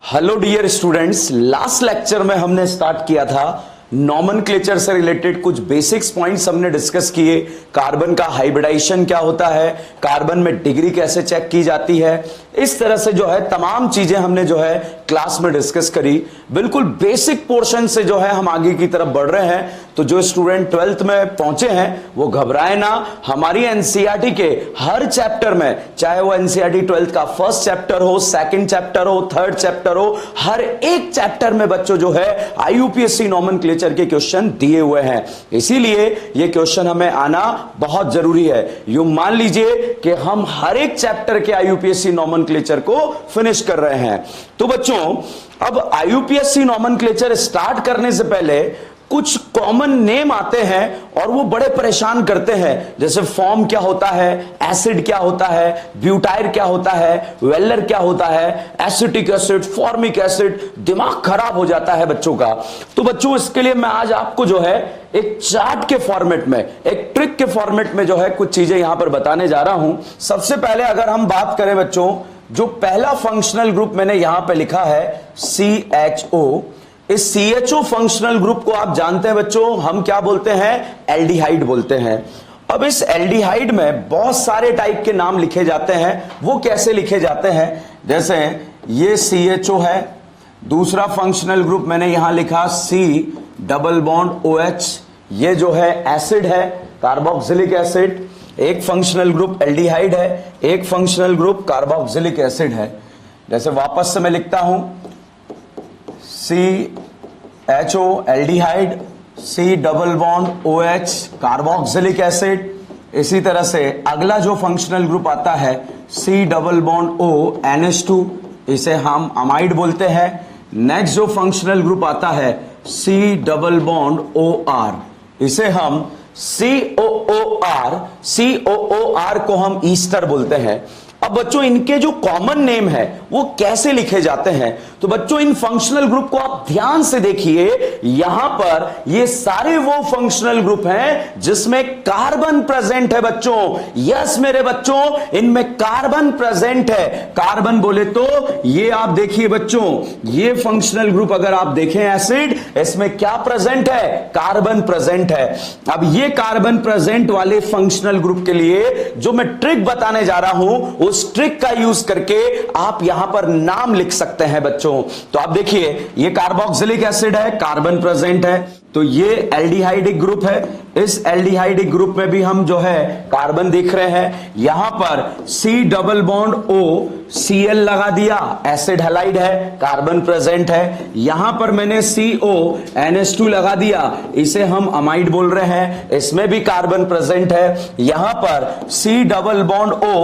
Hello dear students, last lecture में हमने start किया था नॉमेनक्लेचर से रिलेटेड कुछ बेसिक्स पॉइंट्स हमने डिस्कस किए। कार्बन का हाइब्रिडाइजेशन क्या होता है, कार्बन में डिग्री कैसे चेक की जाती है, इस तरह से जो है तमाम चीजें हमने जो है क्लास में डिस्कस करी। बिल्कुल बेसिक पोर्शन से जो है हम आगे की तरफ बढ़ रहे हैं। तो जो स्टूडेंट 12th में पहुंचे हैं वो घबराए ना। हमारी एनसीईआरटी के हर चैप्टर में, चाहे वो एनसीईआरटी 12th का फर्स्ट चैप्टर हो, सेकंड चैप्टर हो, थर्ड चैप्टर हो, हर एक चैप्टर में बच्चों जो है आईयूपीएससी नॉमेनक्लेचर के क्वेश्चन दिए हुए हैं। इसीलिए ये क्वेश्चन हमें आना बहुत जरूरी है। यूं मान लीजिए कि हम हर एक चैप्टर के आईयूपीएससी नॉमेनक्लेचर को फिनिश कर रहे हैं। तो बच्चों, अब आईयूपीएससी नॉमेनक्लेचर स्टार्ट करने से पहले कुछ कॉमन नेम आते हैं और वो बड़े परेशान करते हैं। जैसे फॉर्म क्या होता है, एसिड क्या होता है, ब्यूटाइल क्या होता है, वेलर क्या होता है, एसिटिक एसिड, फॉर्मिक एसिड, दिमाग खराब हो जाता है बच्चों का। तो बच्चों, इसके लिए मैं आज आपको जो है एक चार्ट के फॉर्मेट में, एक ट्रिक के फॉर्मेट में जो है कुछ चीजें यहां पर बताने जा रहा हूं। सबसे पहले अगर हम बात करें बच्चों, जो पहला फंक्शनल ग्रुप मैंने यहां पे लिखा है CHO, इस CHO फंक्शनल ग्रुप को आप जानते हैं बच्चों, हम क्या बोलते हैं, एल्डिहाइड बोलते हैं। अब इस एल्डिहाइड में बहुत सारे टाइप के नाम लिखे जाते हैं। वो कैसे लिखे जाते हैं, जैसे ये CHO है, दूसरा फंक्शनल ग्रुप मैंने यहां लिखा C डबल बॉन्ड OH, ये जो है एसिड है, कार्बोक्सिलिक एसिड। एक फंक्शनल ग्रुप एल्डिहाइड है, एक फंक्शनल ग्रुप कार्बोक्सिलिक एसिड है। जैसे वापस से मैं लिखता हूं, CHO aldehyde, C double bond OH carboxylic acid. इसी तरह से अगला जो फंक्शनल ग्रुप आता है C double bond O NH2, इसे हम अमाइड बोलते हैं। नेक्स्ट जो फंक्शनल ग्रुप आता है C डबल बॉन्ड OR, इसे हम COOR को हम ईस्टर बोलते हैं। अब बच्चों, इनके जो कॉमन नेम है वो कैसे लिखे जाते हैं, तो बच्चों इन फंक्शनल ग्रुप को आप ध्यान से देखिए। यहां पर ये सारे वो फंक्शनल ग्रुप हैं जिसमें कार्बन प्रेजेंट है बच्चों। यस मेरे बच्चों, इनमें कार्बन प्रेजेंट है। कार्बन बोले तो ये आप देखिए बच्चों, ये फंक्शनल ग्रुप अगर आप देखें एसिड, इसमें क्या प्रेजेंट है, कार्बन प्रेजेंट है। अब ये कार्बन प्रेजेंट वाले फंक्शनल ग्रुप के लिए जो मैं ट्रिक बताने जा रहा हूं, उस ट्रिक का यूज करके आप यहां पर नाम लिख सकते हैं बच्चों। तो आप देखिए, ये कार्बोक्सिलिक एसिड है, कार्बन प्रेजेंट है। तो ये एल्डिहाइडिक ग्रुप है, इस एल्डिहाइडिक ग्रुप में भी हम जो है कार्बन देख रहे हैं। यहां पर C double bond O Cl लगा दिया, एसिड हैलाइड है, कार्बन प्रेजेंट है। यहां पर मैंने CO NH2 लगा दिया, इसे हम अमाइड बोल रहे हैं, इसमें भी कार्बन प्रेजेंट है। यहां पर C double bond O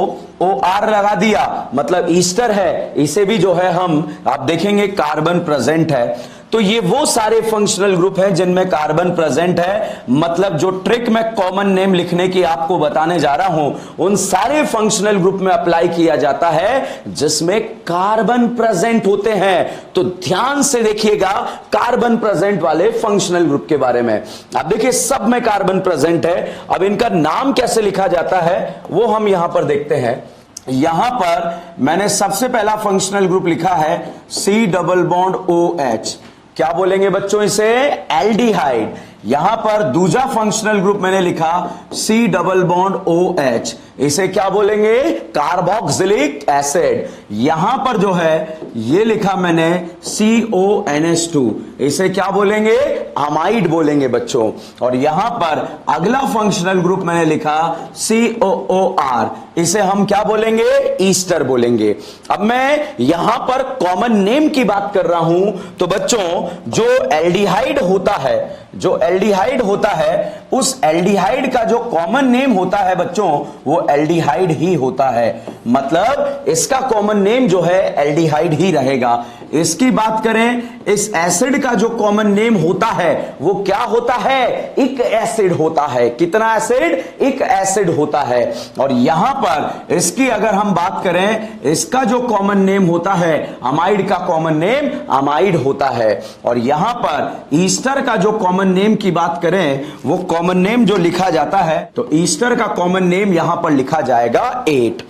OR लगा दिया, मतलब ईस्टर है, इसे भी जो है हम आप देखेंगे कार्बन प्रेजेंट है। तो ये वो सारे फंक्शनल ग्रुप हैं जिनमें कार्बन प्रेजेंट है। मतलब जो ट्रिक मैं कॉमन नेम लिखने की आपको बताने जा रहा हूं, उन सारे फंक्शनल ग्रुप में अप्लाई किया जाता है जिसमें कार्बन प्रेजेंट होते हैं। तो ध्यान से देखिएगा कार्बन प्रेजेंट वाले फंक्शनल ग्रुप के बारे में। अब देखिए, सब में कार्बन प्रेजेंट है। अब इनका नाम कैसे लिखा जाता है वो हम यहां पर देखते हैं। यहां पर मैंने सबसे पहला फंक्शनल ग्रुप लिखा है C डबल बॉन्ड OH, क्या बोलेंगे बच्चों इसे, एल्डिहाइड। यहां पर दूसरा फंक्शनल ग्रुप मैंने लिखा C डबल बॉन्ड OH, इसे क्या बोलेंगे, कार्बोक्सिलिक एसिड। यहां पर जो है ये लिखा मैंने CONH2, इसे क्या बोलेंगे, अमाइड बोलेंगे बच्चों। और यहां पर अगला फंक्शनल ग्रुप मैंने लिखा COOR, इसे हम क्या बोलेंगे, ईस्टर बोलेंगे। अब मैं यहां पर कॉमन नेम की बात कर रहा हूं। तो बच्चों, जो एल्डिहाइड होता है, जो एल्डिहाइड होता है, उस एल्डिहाइड का जो कॉमन नेम होता है बच्चों, वो एल्डिहाइड ही होता है। मतलब इसका कॉमन नेम जो है एल्डिहाइड ही रहेगा। इसकी बात करें, इस एसिड का जो कॉमन नेम होता है वो क्या होता है, इक एसिड होता है। कितना एसिड, इक एसिड होता है। और यहां पर इसकी अगर हम बात करें, इसका जो कॉमन नेम होता है, अमाइड का कॉमन नेम अमाइड होता है। और यहां पर ईस्टर का जो कॉमन नेम की बात करें, वो कॉमन नेम जो लिखा जाता है, तो ईस्टर का कॉमन नेम यहां पर लिखा जाएगा 8।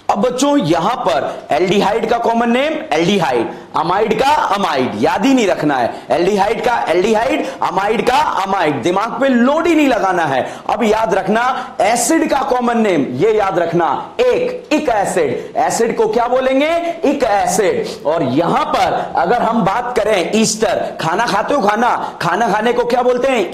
अब बच्चों यहां पर एल्डिहाइड का कॉमन नेम एल्डिहाइड, अमाइड का अमाइड, याद ही नहीं रखना है, एल्डिहाइड का एल्डिहाइड, अमाइड का अमाइड, दिमाग पे लोड ही नहीं लगाना है। अब याद रखना एसिड का कॉमन नेम, ये याद रखना इक एसिड, एसिड को क्या बोलेंगे, इक एसिड। और यहां पर अगर हम बात करें ईस्टर, खाना खाते हो, खाना खाने को क्या बोलते हैं,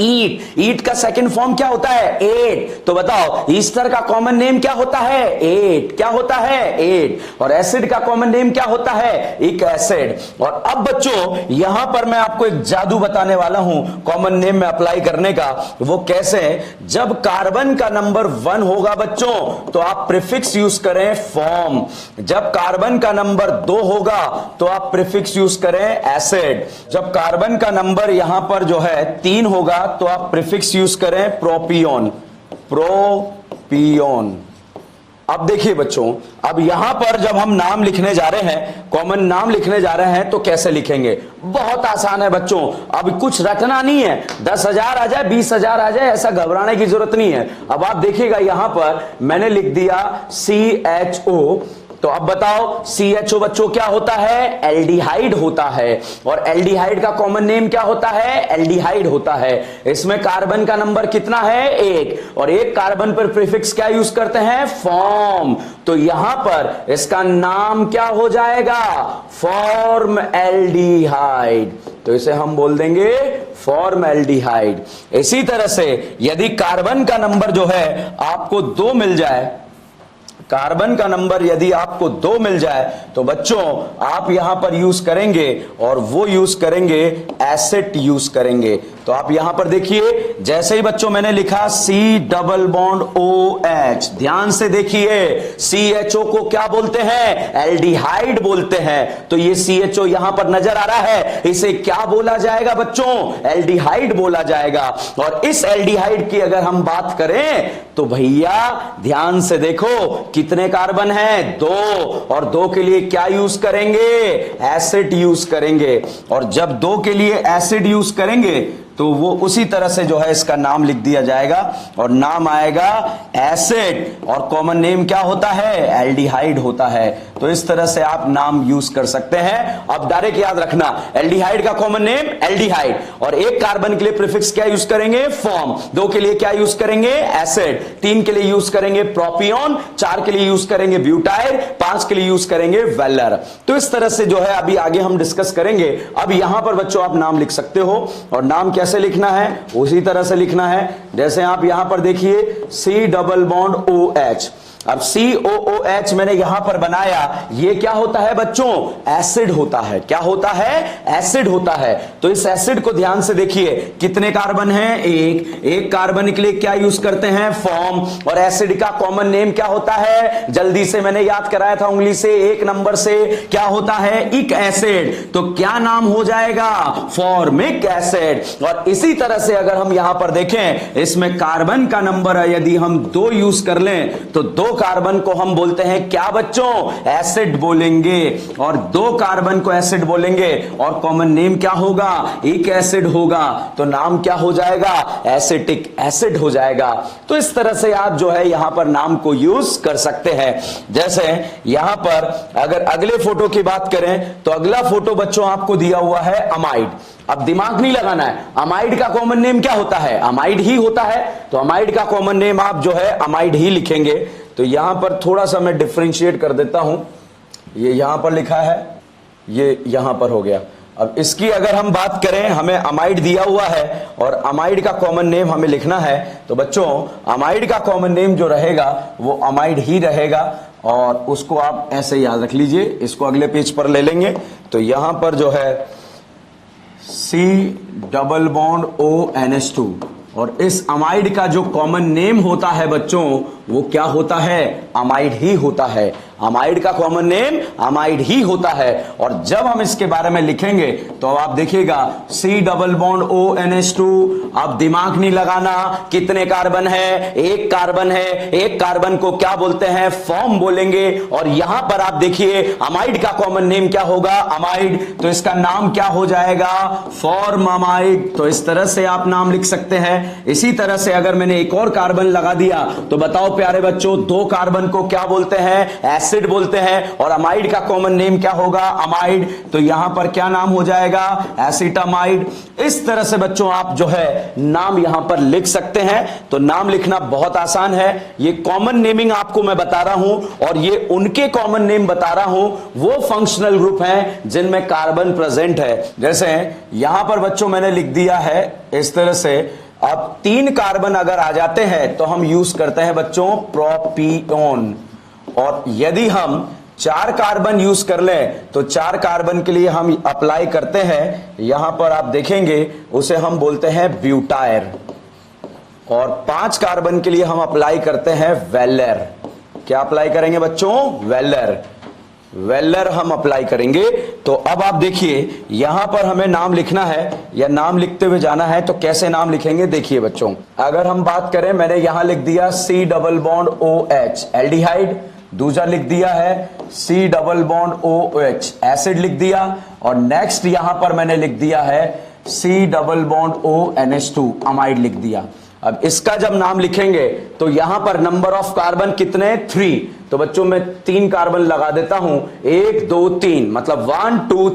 ईट का सेकंड फॉर्म क्या होता है, एट। तो बताओ ईस्टर का कॉमन नेम क्या होता है, एट, क्या होता है, एट। और एसिड का कॉमन नेम क्या होता है, इक एसिड। और अब बच्चों यहां पर मैं आपको एक जादू बताने वाला हूं कॉमन नेम में अप्लाई करने का। वो कैसे, जब कार्बन का नंबर 1 होगा बच्चों तो आप प्रीफिक्स यूज करें फॉर्म, जब कार्बन का नंबर 2 होगा तो आप प्रीफिक्स यूज करें एसिड, जब कार्बन का नंबर यहां पर जो है 3 होगा तो आप प्रीफिक्स यूज करें प्रोपियोन, प्रोपियोन। अब देखिए बच्चों, अब यहां पर जब हम नाम लिखने जा रहे हैं, कॉमन नाम लिखने जा रहे हैं तो कैसे लिखेंगे, बहुत आसान है बच्चों। अब कुछ रखना नहीं है, 10,000 आ जाए 20,000 आ जाए ऐसा घबराने की जरूरत नहीं है। अब आप देखिएगा यहां पर मैंने लिख दिया CHO, तो अब बताओ CHO बच्चों क्या होता है, एल्डिहाइड होता है। और एल्डिहाइड का कॉमन नेम क्या होता है, एल्डिहाइड होता है। इसमें कार्बन का नंबर कितना है, 1, और 1 कार्बन पर प्रीफिक्स क्या यूज करते हैं, फॉर्म। तो यहां पर इसका नाम क्या हो जाएगा, फॉर्म एल्डिहाइड, तो इसे हम बोल देंगे फॉर्म एल्डिहाइड। इसी तरह से यदि कार्बन का नंबर जो है आपको 2 मिल जाए, कार्बन का नंबर यदि आपको 2 मिल जाए तो बच्चों आप यहां पर यूज करेंगे, और वो यूज करेंगे एसिड यूज करेंगे। तो आप यहां पर देखिए, जैसे ही बच्चों मैंने लिखा C डबल बॉन्ड OH, ध्यान से देखिए CHO को क्या बोलते हैं, एल्डिहाइड बोलते हैं। तो ये CHO यहां पर नजर आ रहा है, इसे क्या बोला जाएगा बच्चों, एल्डिहाइड बोला जाएगा। और इस एल्डिहाइड की अगर हम बात करें तो भैया ध्यान से देखो कितने कार्बन हैं, 2, और 2 के लिए क्या यूज करेंगे, एसिड यूज करेंगे। और जब 2 के लिए एसिड यूज करेंगे तो वो उसी तरह से जो है इसका नाम लिख दिया जाएगा, और नाम आएगा एसिड, और कॉमन नेम क्या होता है, एल्डिहाइड होता है। तो इस तरह से आप नाम यूज कर सकते हैं। अब डायरेक्ट याद रखना, एल्डिहाइड का कॉमन नेम एल्डिहाइड, और 1 कार्बन के लिए प्रीफिक्स क्या यूज करेंगे, फॉर्म, 2 के लिए क्या यूज करेंगे, एसिड, 3 के लिए यूज करेंगे प्रोपियोन, 4 के लिए यूज करेंगे ब्यूटाइल, 5 के लिए यूज करेंगे वेलर। तो इस तरह से जो है अभी आगे हम डिस्कस करेंगे। अब यहां पर बच्चों आप नाम लिख सकते हो, और नाम कैसे लिखना है, उसी तरह से लिखना है जैसे आप यहां पर देखिए C डबल बॉन्ड OH। अब COOH मैंने यहां पर बनाया, ये क्या होता है बच्चों, एसिड होता है। क्या होता है, एसिड होता है। तो इस एसिड को ध्यान से देखिए, कितने कार्बन हैं, 1 कार्बन के लिए क्या यूज करते हैं, फॉर्म। और एसिड का कॉमन नेम क्या होता है, जल्दी से मैंने याद कराया था उंगली से, 1 नंबर से, क्या होता है, इक एसिड। तो क्या नाम हो जाएगा, फॉर्मिक एसिड। और इसी तरह से अगर हम यहां पर देखें, इसमें कार्बन का नंबर यदि हम 2 यूज कर लें तो 2 कार्बन को हम बोलते हैं क्या बच्चों, एसिड बोलेंगे। और 2 कार्बन को एसिड बोलेंगे, और कॉमन नेम क्या होगा, इक एसिड होगा। तो नाम क्या हो जाएगा, एसिटिक एसिड हो जाएगा। तो इस तरह से आप जो है यहां पर नाम को यूज कर सकते हैं। जैसे यहां पर अगर अगले फोटो की बात करें तो अगला फोटो बच्चों आपको दिया हुआ है अमाइड। अब दिमाग नहीं लगाना है, अमाइड का कॉमन नेम क्या होता है, अमाइड ही होता है। तो अमाइड का कॉमन नेम आप जो है अमाइड ही लिखेंगे। तो यहां पर थोड़ा सा मैं डिफरेंशिएट कर देता हूं, ये यहां पर लिखा है, ये यहां पर हो गया। अब इसकी अगर हम बात करें, हमें अमाइड दिया हुआ है और अमाइड का कॉमन नेम हमें लिखना है, तो बच्चों अमाइड का कॉमन नेम जो रहेगा वो अमाइड ही रहेगा। और उसको आप ऐसे याद रख लीजिए, इसको अगले पेज पर ले लेंगे। तो यहां पर जो है C डबल बॉन्ड ONH2, और इस अमाइड का जो कॉमन नेम होता है बच्चों वो क्या होता है, अमाइड ही होता है। अमाइड का कॉमन नेम अमाइड ही होता है। और जब हम इसके बारे में लिखेंगे तो आप देखिएगा C डबल बॉन्ड ONH2। अब दिमाग नहीं लगाना, कितने कार्बन है, 1 कार्बन है, 1 कार्बन को क्या बोलते हैं, फॉर्म बोलेंगे। और यहां पर आप देखिए अमाइड का कॉमन नेम क्या होगा, अमाइड। तो इसका नाम क्या हो जाएगा, फॉर्म अमाइड। तो इस तरह से आप नाम लिख सकते हैं। इसी तरह से अगर मैंने एक और कार्बन लगा दिया तो बताओ प्यारे बच्चों, दो कार्बन को क्या बोलते हैं? एसिड बोलते हैं। और अमाइड का कॉमन नेम क्या होगा? अमाइड। तो यहां पर क्या नाम हो जाएगा? एसिटामाइड। इस तरह से बच्चों आप जो है नाम यहां पर लिख सकते हैं। तो नाम लिखना बहुत आसान है। ये कॉमन नेमिंग आपको मैं बता रहा हूं और ये उनके कॉमन नेम बता रहा हूं, वो फंक्शनल ग्रुप हैं जिनमें कार्बन प्रेजेंट है। जैसे यहां पर बच्चों मैंने लिख दिया है इस तरह से। अब 3 कार्बन अगर आ जाते हैं तो हम यूज करते हैं बच्चों प्रोपियोन। और यदि हम 4 कार्बन यूज कर लें तो 4 कार्बन के लिए हम अप्लाई करते हैं, यहां पर आप देखेंगे उसे हम बोलते हैं ब्यूटायर। और 5 कार्बन के लिए हम अप्लाई करते हैं वेलर। क्या अप्लाई करेंगे बच्चों? वेलर। वेलर हम अप्लाई करेंगे। तो अब आप देखिए यहां पर हमें नाम लिखना है या नाम लिखते हुए जाना है, तो कैसे नाम लिखेंगे देखिए बच्चों। अगर हम बात करें, मैंने यहां लिख दिया C double bond OH aldehyde, दूसरा लिख दिया है C double bond OH acid लिख दिया, और नेक्स्ट यहां पर मैंने लिख दिया है C double bond ONH2 amide लिख दिया। अब इसका जब नाम लिखेंगे तो यहां पर नंबर ऑफ कार्बन कितने? 3। तो बच्चों मैं 3 कार्बन लगा देता हूं, 1 2 3, मतलब 1 2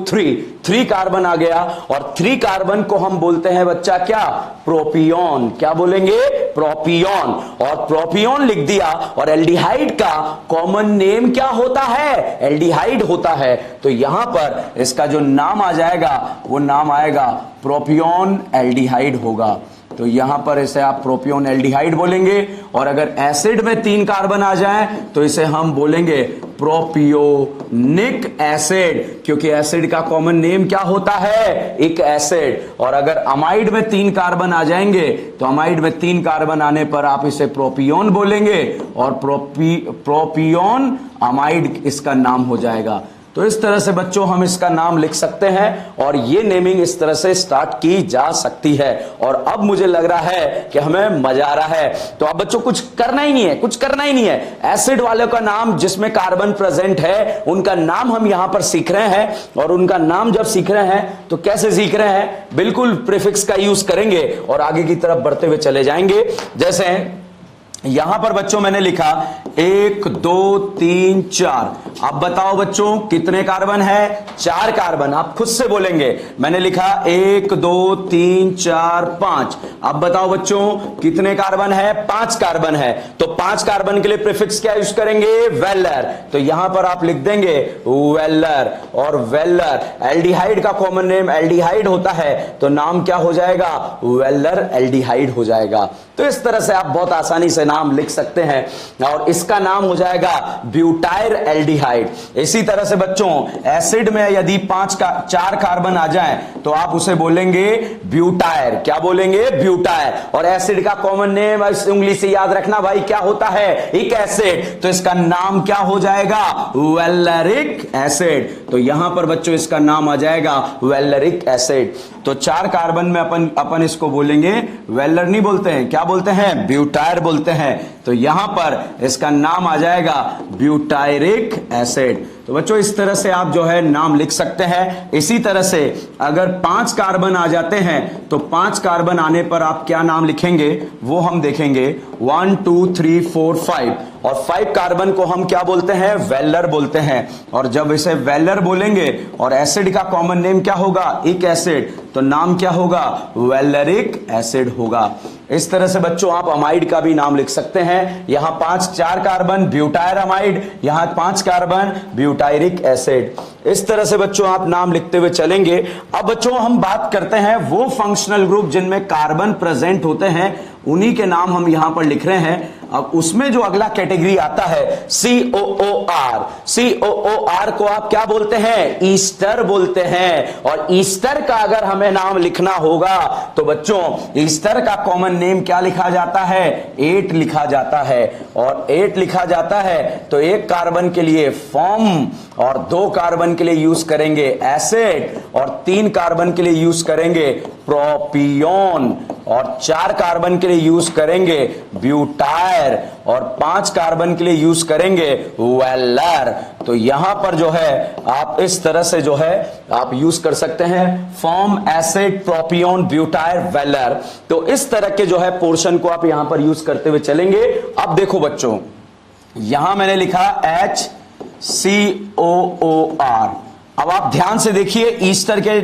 3 कार्बन आ गया। और 3 कार्बन को हम बोलते हैं बच्चा क्या? प्रोपियोन। क्या बोलेंगे? प्रोपियोन। और प्रोपियोन लिख दिया। और एल्डिहाइड का कॉमन नेम क्या होता है? एल्डिहाइड होता है। तो यहां पर इसका जो नाम आ जाएगा वो नाम आएगा प्रोपियोन एल्डिहाइड होगा। तो यहां पर इसे आप प्रोपियोन एल्डिहाइड बोलेंगे। और अगर एसिड में 3 कार्बन आ जाए तो इसे हम बोलेंगे प्रोपियोनिक एसिड, क्योंकि एसिड का कॉमन नेम क्या होता है? इक एसिड। और अगर अमाइड में 3 कार्बन आ जाएंगे तो अमाइड में 3 कार्बन आने पर आप इसे प्रोपियोन बोलेंगे, और प्रोपियोन अमाइड इसका नाम हो जाएगा। तो इस तरह से बच्चों हम इसका नाम लिख सकते हैं और ये नेमिंग इस तरह से स्टार्ट की जा सकती है। और अब मुझे लग रहा है कि हमें मजा आ रहा है। तो अब बच्चों कुछ करना ही नहीं है, कुछ करना ही नहीं है। एसिड वाले का नाम जिसमें कार्बन प्रेजेंट है उनका नाम हम यहां पर सीख रहे हैं। और उनका नाम जब सीख रहे हैं तो कैसे सीख रहे हैं? बिल्कुल प्रीफिक्स का यूज करेंगे और आगे की तरफ बढ़ते हुए चले जाएंगे। जैसे यहां पर बच्चों मैंने लिखा 1 2 3 4। अब बताओ बच्चों कितने कार्बन है? 4 कार्बन। आप खुद से बोलेंगे। मैंने लिखा 1 2 3 4 5। अब बताओ बच्चों कितने कार्बन है? 5 कार्बन है। तो 5 कार्बन के लिए प्रीफिक्स क्या यूज करेंगे? वेलर। तो यहां पर आप लिख देंगे वेलर। और वेलर, एल्डिहाइड का कॉमन नेम एल्डिहाइड होता है, तो नाम क्या हो जाएगा? वेलर एल्डिहाइड हो जाएगा। तो इस तरह से आप बहुत आसानी से नाम लिख सकते हैं और इसका नाम हो जाएगा ब्यूटाइर एल्डिहाइड। इसी तरह से बच्चों एसिड में यदि 4 कार्बन आ जाएं तो आप उसे बोलेंगे ब्यूटायर। क्या बोलेंगे? ब्यूटायर। और एसिड का कॉमन नेम उंगली से याद रखना भाई क्या होता है? इक एसिड। तो इसका नाम क्या हो जाएगा? Valeric acid. तो यहां पर बच्चों इसका नाम आ जाएगा वेलरिक एसिड। तो 4 कार्बन में अपन इसको बोलेंगे वेलर नहीं बोलते हैं, क्या बोलते हैं? ब्यूटायर बोलते हैं। तो यहां पर इसका नाम आ जाएगा ब्यूटायरिक एसिड। तो बच्चों इस तरह से आप जो है नाम लिख सकते हैं। इसी तरह से अगर 5 कार्बन आ जाते हैं तो 5 कार्बन आने पर आप क्या नाम लिखेंगे वो हम देखेंगे। 1 2 3 4 5। और 5 कार्बन को हम क्या बोलते हैं? वेलर बोलते हैं। और जब इसे वेलर बोलेंगे और एसिड का कॉमन नेम क्या होगा? इक एसिड, तो नाम क्या होगा? वेलरिक एसिड होगा। इस तरह से बच्चों आप अमाइड का भी नाम लिख सकते हैं। यहां 4 कार्बन ब्यूटायर अमाइड, यहां 5 कार्बन ब्यूटायरिक एसिड। इस तरह से बच्चों आप नाम लिखते हुए चलेंगे। अब बच्चों हम बात करते हैं वो फंक्शनल ग्रुप जिनमें कार्बन प्रेजेंट होते हैं, उन्हीं के नाम हम यहां पर लिख रहे हैं। अब उसमें जो अगला कैटेगरी आता है COOR। COOR को आप क्या बोलते हैं? ईस्टर बोलते हैं। और ईस्टर का अगर हमें नाम लिखना होगा तो बच्चों ईस्टर का कॉमन नेम क्या लिखा जाता है? 8 लिखा जाता है। और 8 लिखा जाता है तो 1 कार्बन के लिए फॉर्म और 2 कार्बन के लिए यूज करेंगे एसिड और 3 कार्बन के लिए यूज करेंगे प्रोपियोन। और 4 कार्बन के लिए यूज करेंगे ब्यूटायर और 5 कार्बन के लिए यूज करेंगे वेलर। तो यहां पर जो है आप इस तरह से जो है आप यूज कर सकते हैं फॉर्म एसिड प्रोपियोन ब्यूटायर वेलर। तो इस तरह के जो है पोर्शन को आप यहां पर यूज करते हुए चलेंगे। अब देखो बच्चों, यहां मैंने लिखा HCOOR। अब आप ध्यान से देखिए, ईस्टर के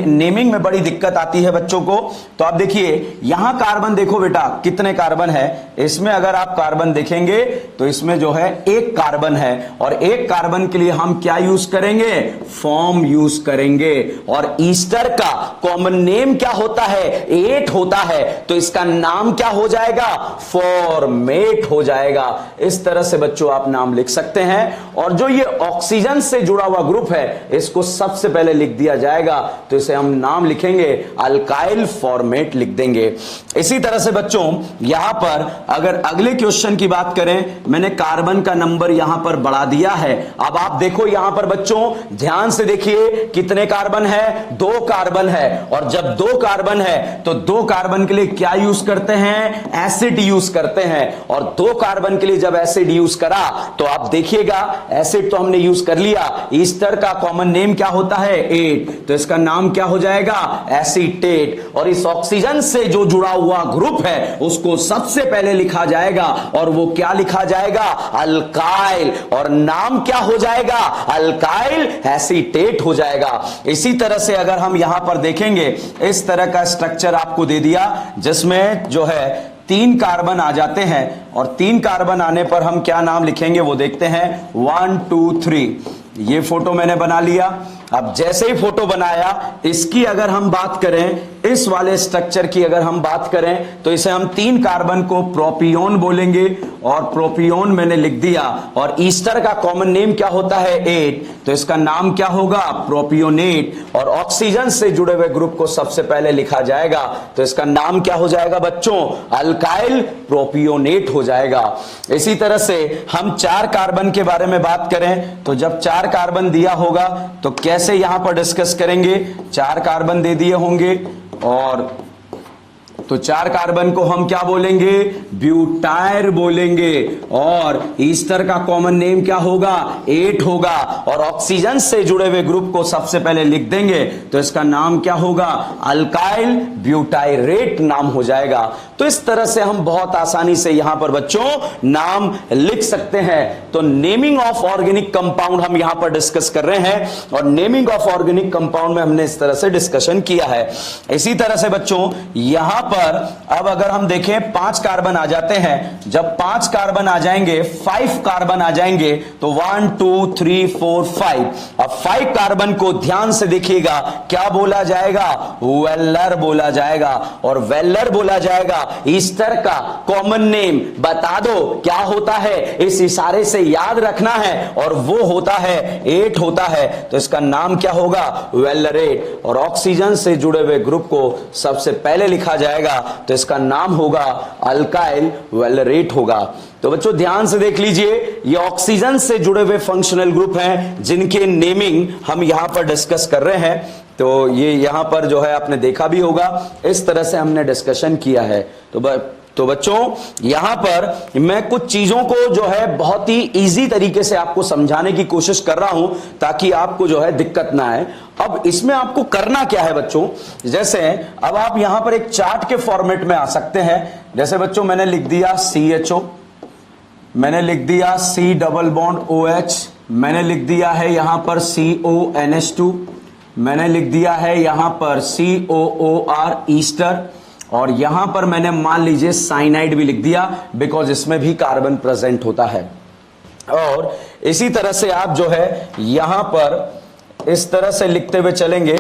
नेमिंग में बड़ी दिक्कत आती है बच्चों को। तो आप देखिए यहां कार्बन देखो बेटा कितने कार्बन है। इसमें अगर आप कार्बन देखेंगे तो इसमें जो है 1 कार्बन है और 1 कार्बन के लिए हम क्या यूज करेंगे, फॉर्म यूज करेंगे। और ईस्टर का कॉमन नेम क्या होता है, 8 होता है। तो इसका नाम क्या हो जाएगा, फॉर्मेट हो जाएगा। इस तरह से बच्चों आप नाम लिख सकते हैं। और जो ये ऑक्सीजन से जुड़ा हुआ ग्रुप है इसको सबसे पहले लिख दिया जाएगा। तो इसे हम नाम लिखेंगे अल्काइल फॉर्मेट लिख देंगे। इसी तरह से बच्चों यहां पर अगर अगले क्वेश्चन की बात करें, मैंने कार्बन का नंबर यहां पर बढ़ा दिया है। अब आप देखो यहां पर बच्चों ध्यान से देखिए कितने कार्बन है, 2 कार्बन है। और जब 2 कार्बन है तो 2 कार्बन के लिए क्या यूज करते हैं, एसिड यूज करते हैं। और 2 कार्बन के लिए जब एसिड यूज करा तो आप देखिएगा एसिड तो हमने यूज कर लिया। ईस्टर का कॉमन नेम क्या होता है, 8। तो इसका नाम क्या हो जाएगा, एसीटेट। और इस ऑक्सीजन से जो जुड़ा हुआ ग्रुप है उसको सबसे पहले लिखा जाएगा और वो क्या लिखा जाएगा, अल्काइल। और नाम क्या हो जाएगा, अल्काइल एसीटेट हो जाएगा। इसी तरह से अगर हम यहां पर देखेंगे, इस तरह का स्ट्रक्चर आपको दे दिया जिसमें जो है 3 कार्बन आ जाते हैं। और 3 कार्बन आने पर हम क्या नाम लिखेंगे वो देखते हैं, 1 2 3। ये फोटो मैंने बना लिया। अब जैसे ही फोटो बनाया, इसकी अगर हम बात करें, इस वाले स्ट्रक्चर की अगर हम बात करें तो इसे हम 3 कार्बन को प्रोपियोन बोलेंगे। और प्रोपियोन मैंने लिख दिया। और ईस्टर का कॉमन नेम क्या होता है, 8। तो इसका नाम क्या होगा, प्रोपियोनेट। और ऑक्सीजन से जुड़े हुए ग्रुप को सबसे पहले लिखा जाएगा तो इसका नाम क्या हो जाएगा बच्चों, अल्काइल प्रोपियोनेट हो जाएगा। इसी तरह से हम 4 कार्बन के बारे में बात करें तो जब 4 कार्बन दिया होगा तो कैसे यहां पर डिस्कस करेंगे, 4 कार्बन दे दिए होंगे और तो 4 कार्बन को हम क्या बोलेंगे, ब्यूटायर बोलेंगे। और ईस्टर का कॉमन नेम क्या होगा, 8 होगा। और ऑक्सीजन से जुड़े हुए ग्रुप को सबसे पहले लिख देंगे तो इसका नाम क्या होगा, अल्काइल ब्यूटायरेट नाम हो जाएगा। तो इस तरह से हम बहुत आसानी से यहां पर बच्चों नाम लिख सकते हैं। तो नेमिंग ऑफ ऑर्गेनिक कंपाउंड हम यहां पर डिस्कस कर रहे हैं और नेमिंग ऑफ ऑर्गेनिक कंपाउंड में हमने इस तरह से डिस्कशन किया है। इसी तरह से बच्चों यहां पर अब अगर हम देखें 5 कार्बन आ जाते हैं। जब 5 कार्बन आ जाएंगे, 5 कार्बन आ जाएंगे तो 1 2 3 4 5। अब 5 कार्बन को ध्यान से देखिएगा क्या बोला जाएगा, वेलर बोला जाएगा। और वेलर बोला जाएगा। ईस्टर का कॉमन नेम बता दो क्या होता है, इस इशारे से याद रखना है। और वो होता है 8 होता है। तो इसका नाम क्या होगा, वेलरेट। और ऑक्सीजन से जुड़े हुए ग्रुप को सबसे पहले लिखा जाएगा तो इसका नाम होगा अल्काइल वेलरेट होगा। तो बच्चों ध्यान से देख लीजिए, ये ऑक्सीजन से जुड़े हुए फंक्शनल ग्रुप हैं जिनके नेमिंग हम यहां पर डिस्कस कर रहे हैं। तो ये यहां पर जो है आपने देखा भी होगा, इस तरह से हमने डिस्कशन किया है। तो बच्चों यहां पर मैं कुछ चीजों को जो है बहुत ही इजी तरीके से आपको समझाने की कोशिश कर रहा हूं ताकि आपको जो है दिक्कत ना आए। अब इसमें आपको करना क्या है बच्चों, जैसे अब आप यहां पर एक चार्ट के फॉर्मेट में आ सकते हैं। जैसे बच्चों मैंने लिख दिया CHO, मैंने लिख दिया C डबल बॉन्ड OH, मैंने लिख दिया है यहां पर CONH2, मैंने लिख दिया है यहां पर COOR ईस्टर। और यहां पर मैंने मान लीजिए साइनाइड भी लिख दिया बिकॉज इसमें भी कार्बन प्रेजेंट होता है। और इसी तरह से आप जो है यहां पर इस तरह से लिखते हुए चलेंगे।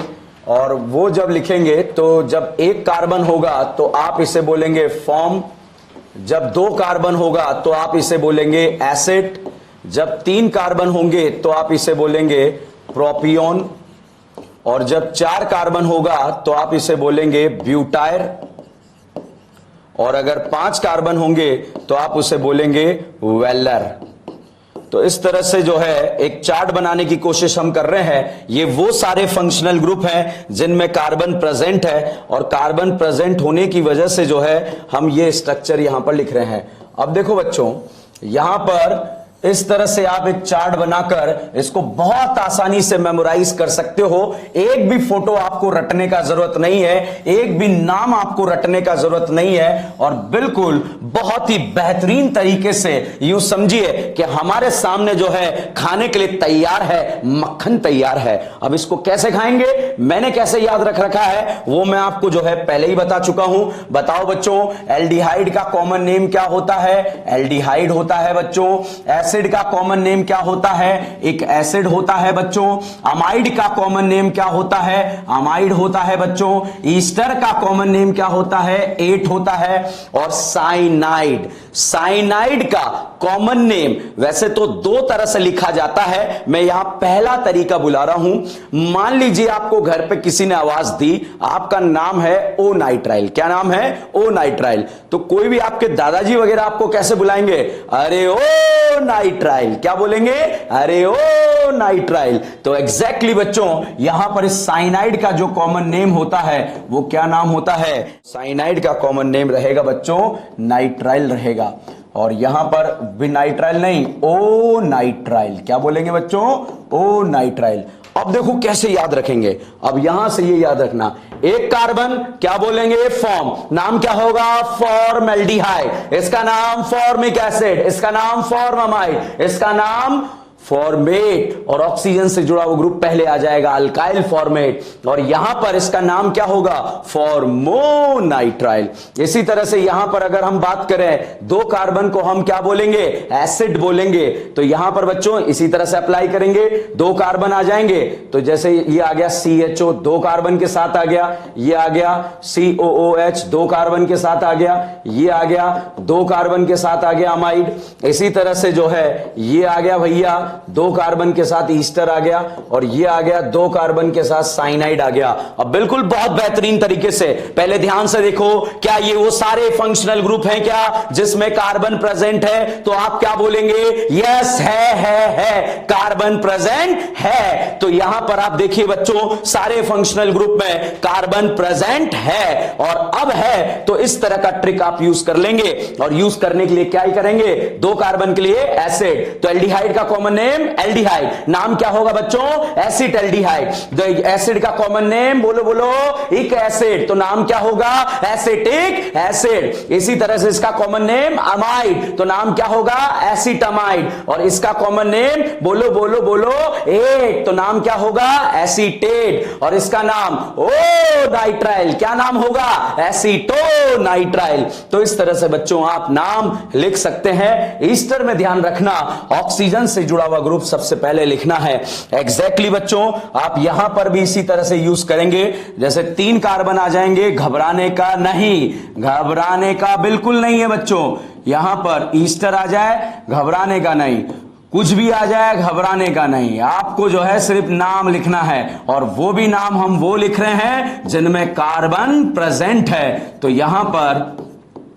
और वो जब लिखेंगे तो जब 1 कार्बन होगा तो आप इसे बोलेंगे फॉर्म, जब 2 कार्बन होगा तो आप इसे बोलेंगे एसिड, जब 3 कार्बन होंगे तो आप इसे बोलेंगे प्रोपियोन, और जब 4 कार्बन होगा तो आप इसे बोलेंगे ब्यूटायर, और अगर 5 कार्बन होंगे तो आप उसे बोलेंगे वेलर। तो इस तरह से जो है एक चार्ट बनाने की कोशिश हम कर रहे हैं। ये वो सारे फंक्शनल ग्रुप हैं जिनमें कार्बन प्रेजेंट है, और कार्बन प्रेजेंट होने की वजह से जो है हम ये स्ट्रक्चर यहां पर लिख रहे हैं। अब देखो बच्चों, यहां पर इस तरह से आप एक चार्ट बनाकर इसको बहुत आसानी से मेमोराइज कर सकते हो। एक भी फोटो आपको रटने का जरूरत नहीं है, एक भी नाम आपको रटने का जरूरत नहीं है, और बिल्कुल बहुत ही बेहतरीन तरीके से यूं समझिए कि हमारे सामने जो है खाने के लिए तैयार है, मक्खन तैयार है। अब इसको कैसे खाएंगे, मैंने कैसे याद रख रखा है वो मैं आपको जो है पहले ही बता चुका हूं। बताओ बच्चों, एल्डिहाइड का कॉमन नेम क्या होता है? एल्डिहाइड होता है बच्चों। एसिड का कॉमन नेम क्या होता है? एक एसिड होता है बच्चों। अमाइड का कॉमन नेम क्या होता है? अमाइड होता है बच्चों। ईस्टर का कॉमन नेम क्या होता है? एट होता है। और साइनाइड, साइनाइड का कॉमन नेम वैसे तो दो तरह से लिखा जाता है, मैं यहां पहला तरीका बुला रहा हूं। मान लीजिए आपको घर पे किसी ने आवाज दी, आपका नाम है ओ नाइट्राइल। क्या नाम है? ओ नाइट्राइल। तो कोई भी आपके दादाजी वगैरह आपको कैसे बुलाएंगे? अरे ओ नाइट्राइल। क्या बोलेंगे? अरे ओ नाइट्राइल। तो एग्जैक्टली बच्चों, यहां पर इस साइनाइड का जो कॉमन नेम होता है वो क्या नाम होता है? साइनाइड का कॉमन नेम रहेगा बच्चों नाइट्राइल रहेगा। और यहां पर भी नाइट्राइल नहीं, ओ नाइट्राइल। क्या बोलेंगे बच्चों? ओ नाइट्राइल। अब देखो कैसे याद रखेंगे। अब यहां से ये याद रखना, एक कार्बन क्या बोलेंगे? फॉर्म। नाम क्या होगा? फॉर्मल्डिहाइड। इसका नाम फॉर्मिक एसिड, इसका नाम फॉर्मामाइड, इसका नाम फॉर्मेट, और ऑक्सीजन से जुड़ा वो ग्रुप पहले आ जाएगा, अल्काइल फॉर्मेट। और यहां पर इसका नाम क्या होगा? फॉर्मोनाइट्राइल। इसी तरह से यहां पर अगर हम बात करें, दो कार्बन को हम क्या बोलेंगे? एसिड बोलेंगे। तो यहां पर बच्चों इसी तरह से अप्लाई करेंगे, दो कार्बन आ जाएंगे। तो जैसे ये आ गया CHO, दो कार्बन के साथ आ गया। ये आ गया COOH, दो कार्बन के साथ आ गया। ये आ गया, दो कार्बन के साथ आ गया अमाइड। इसी तरह से जो है ये आ गया भैया, दो कार्बन के साथ ईस्टर आ गया। और ये आ गया, दो कार्बन के साथ साइनाइड आ गया। अब बिल्कुल बहुत बेहतरीन तरीके से पहले ध्यान से देखो, क्या ये वो सारे फंक्शनल ग्रुप हैं क्या जिसमें कार्बन प्रेजेंट है? तो आप क्या बोलेंगे? यस, है कार्बन प्रेजेंट है। तो यहां पर आप देखिए बच्चों, सारे फंक्शनल ग्रुप में कार्बन प्रेजेंट है। और अब है तो इस तरह का ट्रिक आप यूज कर लेंगे। और यूज करने के लिए क्या ही करेंगे? दो कार्बन के लिए एसिड, तो एल्डिहाइड का कॉमन नेम एल्डिहाइड। नाम क्या होगा बच्चों? एसिटाल्डिहाइड। एसिड का कॉमन नेम बोलो बोलो, इक एसिड। तो नाम क्या होगा? Acetic acid. इसी तरह से इसका कॉमन नेम अमाइड, तो नाम क्या होगा? एसिटामाइड। और इसका कॉमन नेम बोलो बोलो बोलो, एट, तो नाम क्या होगा? एसीटेट। और इसका नाम ओ नाइट्राइल, क्या नाम होगा? Aceto nitrile. तो इस तरह से बच्चों आप नाम लिख सकते हैं। ईस्टर में ध्यान रखना, ऑक्सीजन से जुड़ा हुआ ग्रुप सबसे पहले लिखना है। एग्जैक्टली बच्चों, आप यहां पर भी इसी तरह से यूज करेंगे। जैसे तीन कार्बन आ जाएंगे, घबराने का नहीं, घबराने का बिल्कुल नहीं है बच्चों। यहां पर ईस्टर आ जाए, घबराने का नहीं, कुछ भी आ जाए घबराने का नहीं। आपको जो है सिर्फ नाम लिखना है, और वो भी नाम हम वो लिख रहे हैं जिनमें कार्बन प्रेजेंट है। तो यहां पर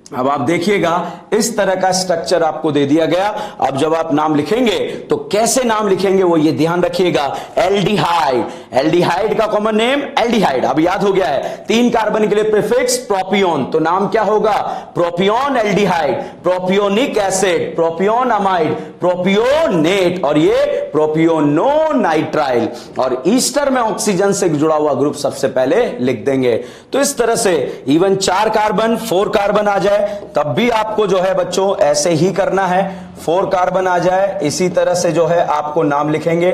अब आप देखिएगा, इस तरह का स्ट्रक्चर आपको दे दिया गया। अब जब आप नाम लिखेंगे तो कैसे नाम लिखेंगे वो ये ध्यान रखिएगा। एल्डिहाइड, एल्डिहाइड का कॉमन नेम एल्डिहाइड, अब याद हो गया है। तीन कार्बन के लिए प्रीफिक्स प्रोपियोन, तो नाम क्या होगा? Propionaldehyde, propionic acid, propionamide, propionate, और ये प्रोपियोनो नाइट्राइल। और ईस्टर में ऑक्सीजन से जुड़ा हुआ ग्रुप सबसे पहले लिख देंगे। तो इस तरह से इवन चार कार्बन, फोर कार्बन आ जाए तब भी आपको जो है बच्चों ऐसे ही करना है। फोर कार्बन आ जाए, इसी तरह से जो है आपको नाम लिखेंगे।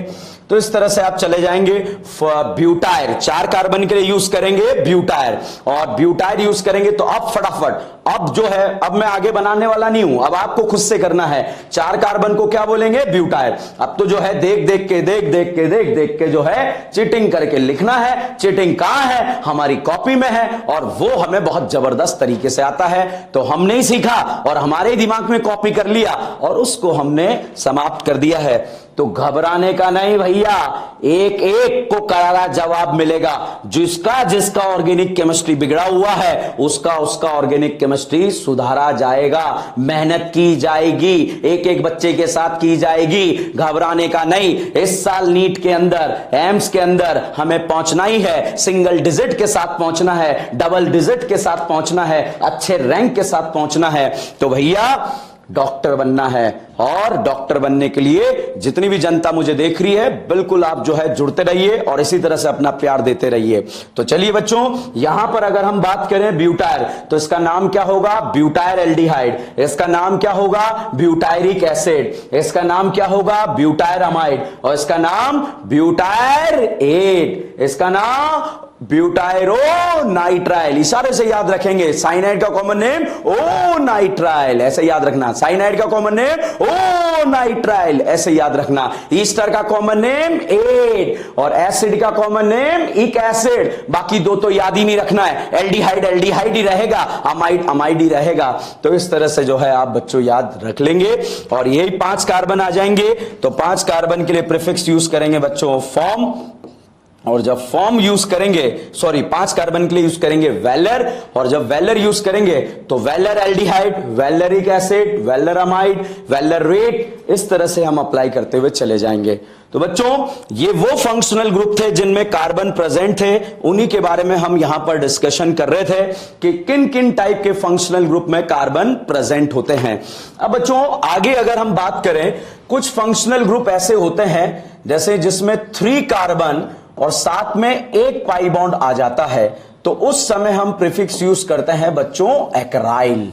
तो इस तरह से आप चले जाएंगे। ब्यूटायर, चार कार्बन के लिए यूज करेंगे ब्यूटायर, और ब्यूटायर यूज करेंगे तो अब फटाफट, अब जो है अब मैं आगे बनाने वाला नहीं हूं, अब आपको खुद से करना है। चार कार्बन को क्या बोलेंगे? ब्यूटायर। अब तो जो है देख देख के जो है चीटिंग करके लिखना है। चीटिंग कहां है? हमारी कॉपी में है, और वो हमें बहुत जबरदस्त तरीके से आता है। तो हमने ही सीखा और हमारे दिमाग में कॉपी कर लिया और उसको हमने समाप्त कर दिया है। तो घबराने का नहीं भैया, एक एक को करारा जवाब मिलेगा। जिसका जिसका ऑर्गेनिक केमिस्ट्री बिगड़ा हुआ है उसका उसका ऑर्गेनिक केमिस्ट्री सुधारा जाएगा, मेहनत की जाएगी, एक एक बच्चे के साथ की जाएगी। घबराने का नहीं। इस साल नीट के अंदर, एम्स के अंदर हमें पहुंचना ही है, सिंगल डिजिट के साथ पहुंचना है, डबल डिजिट के साथ पहुंचना है, अच्छे रैंक के साथ पहुंचना है। तो भैया डॉक्टर बनना है, और डॉक्टर बनने के लिए जितनी भी जनता मुझे देख रही है, बिल्कुल आप जो है जुड़ते रहिए और इसी तरह से अपना प्यार देते रहिए। तो चलिए बच्चों, यहां पर अगर हम बात करें ब्यूटायर, तो इसका नाम क्या होगा? ब्यूटायर एल्डिहाइड। इसका नाम क्या होगा? Butyric acid. इसका नाम क्या होगा? ब्यूटायर अमाइड। और इसका नाम ब्यूटायर एट। इसका नाम ब्यूटायरो नाइट्राइल। इशारे से याद रखेंगे। साइनाइड का कॉमन नेम ओ नाइट्राइल, ऐसे याद रखना। साइनाइड का कॉमन नेम ओ नाइट्राइल, ऐसे याद रखना। ईस्टर का कॉमन नेम एट, और एसिड का कॉमन नेम इक एसिड। बाकी दो तो याद ही नहीं रखना है। एल्डिहाइड एल्डिहाइड ही रहेगा, अमाइड अमाइड ही रहेगा। तो इस तरह से जो है आप बच्चों याद रख लेंगे, और यही 5 कार्बन आ जाएंगे। तो 5 कार्बन के लिए प्रीफिक्स यूज करेंगे बच्चों फॉर्म, और जब फॉर्म यूज करेंगे, सॉरी 5 कार्बन के लिए यूज करेंगे वेलर, और जब वेलर यूज करेंगे तो valeraldehyde, valeric acid, valeramide, valerate, इस तरह से हम अप्लाई करते हुए चले जाएंगे। तो बच्चों ये वो फंक्शनल ग्रुप थे जिनमें कार्बन प्रेजेंट थे, उन्हीं के बारे में हम यहां पर डिस्कशन कर रहे थे कि किन किन टाइप के फंक्शनल ग्रुप में कार्बन प्रेजेंट होते हैं। अब बच्चों आगे अगर हम बात करें, कुछ फंक्शनल ग्रुप ऐसे होते हैं जैसे जिसमें 3 कार्बन और साथ में एक पाई बॉन्ड आ जाता है, तो उस समय हम प्रीफिक्स यूज करते हैं बच्चों एक्राइल।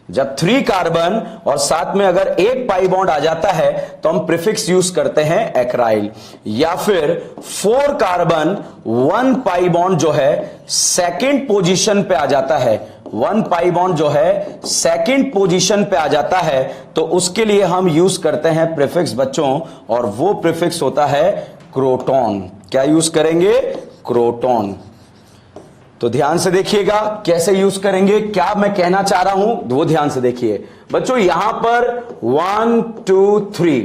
जब 3 कार्बन और साथ में अगर एक पाई बॉन्ड आ जाता है तो हम प्रीफिक्स यूज करते हैं एक्राइल। या फिर 4 कार्बन 1 पाई बॉन्ड जो है सेकंड पोजीशन पे आ जाता है, 1 पाई बॉन्ड जो है सेकंड पोजीशन पे आ जाता है, तो उसके लिए हम यूज करते हैं प्रीफिक्स बच्चों, और वो प्रीफिक्स होता है क्रोटॉन। क्या यूज करेंगे? क्रोटॉन। तो ध्यान से देखिएगा कैसे यूज करेंगे, क्या मैं कहना चाह रहा हूं वो ध्यान से देखिए बच्चों। यहां पर 1 2 3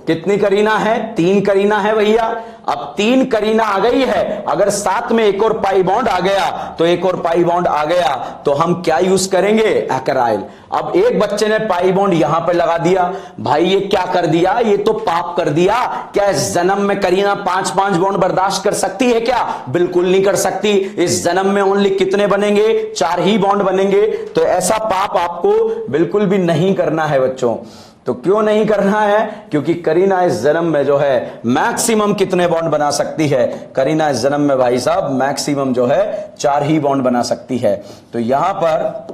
कितनी करीना है? 3 करीना है भैया। अब 3 करीना आ गई है, अगर साथ में एक और पाई बॉन्ड आ गया तो एक और पाई बॉन्ड आ गया तो हम क्या यूज करेंगे? एक्राइल। अब एक बच्चे ने पाई बॉन्ड यहां पे लगा दिया, भाई ये क्या कर दिया? ये तो पाप कर दिया। क्या इस जन्म में करीना 5-5 बॉन्ड बर्दाश्त कर सकती है क्या? बिल्कुल नहीं कर सकती। इस जन्म में ओनली कितने बनेंगे? 4 ही बॉन्ड बनेंगे। तो ऐसा पाप आपको बिल्कुल भी नहीं करना है बच्चों। तो क्यों नहीं करना है? क्योंकि करीना इस जन्म में जो है मैक्सिमम कितने बॉन्ड बना सकती है? करीना इस जन्म में भाई साहब मैक्सिमम जो है 4 ही बॉन्ड बना सकती है। तो यहां पर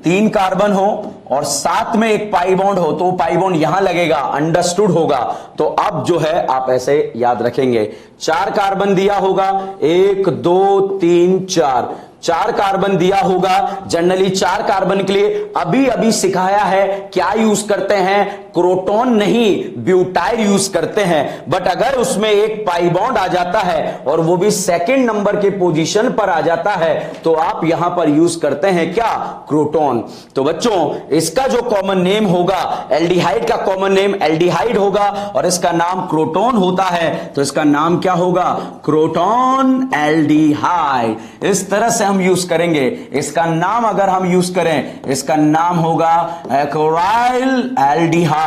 3 कार्बन हो और साथ में एक पाई बॉन्ड हो तो पाई बॉन्ड यहां लगेगा, अंडरस्टूड होगा। तो अब जो है आप ऐसे याद रखेंगे। 4 कार्बन दिया होगा, 1 2 3 4 कार्बन दिया होगा। जनरली 4 कार्बन के लिए अभी अभी सिखाया है क्या यूज करते हैं? क्रोटॉन नहीं, ब्यूटाइल यूज करते हैं। बट अगर उसमें एक पाई बॉन्ड आ जाता है और वो भी सेकंड नंबर के पोजीशन पर आ जाता है तो आप यहां पर यूज करते हैं क्या? क्रोटॉन। तो बच्चों इसका जो कॉमन नेम होगा, एल्डिहाइड का कॉमन नेम एल्डिहाइड होगा और इसका नाम क्रोटॉन होता है, तो इसका नाम क्या होगा? Croton aldehyde. इस तरह से हम यूज करेंगे। इसका नाम अगर हम यूज करें, इसका नाम होगा एक्राइल एल्डिहाइड।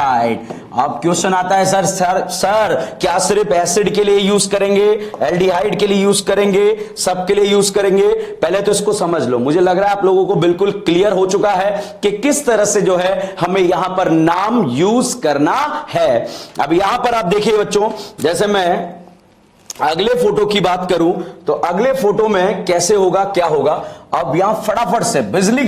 अब क्वेश्चन आता है सर क्या सिर्फ एसिड के लिए यूज करेंगे, एल्डिहाइड के लिए यूज करेंगे, सबके लिए यूज करेंगे? पहले तो इसको समझ लो। मुझे लग रहा है आप लोगों को बिल्कुल क्लियर हो चुका है कि किस तरह से जो है हमें यहां पर नाम यूज करना है। अब यहां पर आप देखिए बच्चों, जैसे मैं अगले फोटो की बात करूं तो अगले फोटो में कैसे होगा, क्या होगा? अब यहां फटाफट से बिजली